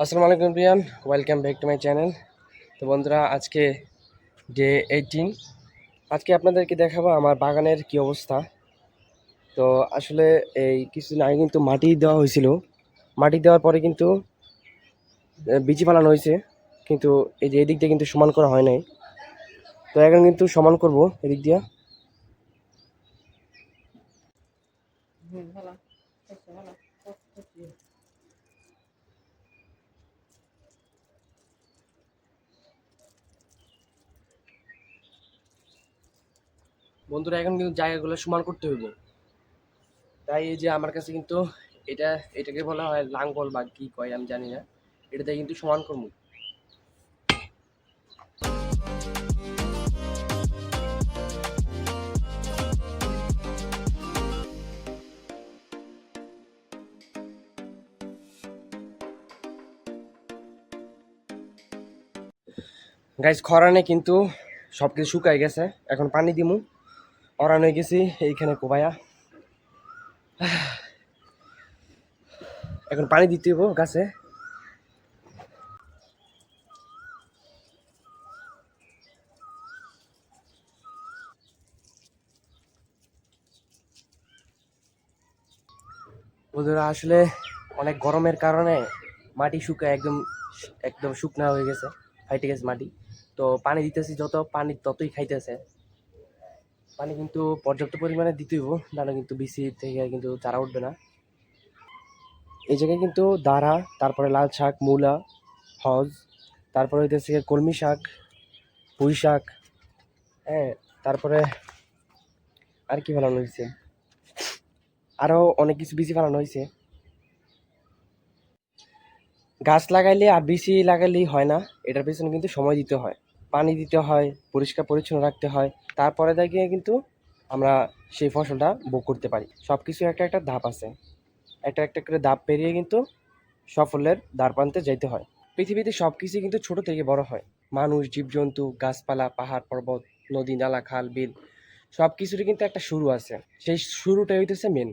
আসসালামু আলাইকুম Priyan, welcome back to my channel. তো বন্ধুরা, আজকে ডে 18। আজকে আপনাদেরকে দেখাবো আমার বাগানের কি অবস্থা। তো আসলে এই কিছুদিন আগে কিন্তু মাটি দেওয়া হয়েছিল। মাটি দেওয়ার পরে কিন্তু বিচি ফালানো হয়েছে, কিন্তু এই যে এদিক দিয়ে কিন্তু সমান করা হয় নাই। তো এখন কিন্তু সমান করব এদিক দিয়ে। বন্ধুরা, এখন কিন্তু জায়গাগুলো সমান করতে হইব। তাই এই যে আমার কাছে কিন্তু এটা এটাকে বলা হয় লাঙ্গল বা কি কয় আমি জানি না, এটাতে কিন্তু সমান করবো। গাইজ, খরানে কিন্তু সব কিছু শুকাই গেছে, এখন পানি দিমু। অরান হয়ে গেছি এইখানে কোবায়া, এখন পানি দিতে হইব গাছে। বন্ধুরা, আসলে অনেক গরমের কারণে মাটি শুকায় একদম একদম শুকনা হয়ে গেছে, ফাইটে গেছে মাটি। তো পানি দিতেছি, যত পানি ততই খাইতেছে। পানি কিন্তু পর্যাপ্ত পরিমাণে দিতে হইব, নাহলে কিন্তু বিসি থেকে কিন্তু চারা উঠবে না। এই জায়গায় কিন্তু দাঁড়া, তারপরে লাল শাক, মূলা, হজ, তারপরে হইতেছে কলমি শাক, পুঁই শাক, হ্যাঁ, তারপরে আর কি ফেলানো হয়েছে, আরো অনেক কিছু বিচি ফেলানো হয়েছে। গাছ লাগাইলে আর বেশি লাগাইলেই হয় না, এটার পেছনে কিন্তু সময় দিতে হয়, পানি দিতে হয়, পরিষ্কার পরিচ্ছন্ন রাখতে হয়। তারপরে দেখে কিন্তু আমরা সেই ফসলটা ভোগ করতে পারি। সব কিছু একটা একটা ধাপ আছে, একটা একটা করে ধাপ পেরিয়ে কিন্তু সাফল্যের দ্বারপ্রান্তে যাইতে হয়। পৃথিবীতে সব কিছু কিন্তু ছোট থেকে বড় হয়। মানুষ, জীবজন্তু, গাছপালা, পাহাড় পর্বত, নদী নালা, খাল বিল, সব কিছুরই কিন্তু একটা শুরু আছে। সেই শুরুটাই হইতেছে মেন।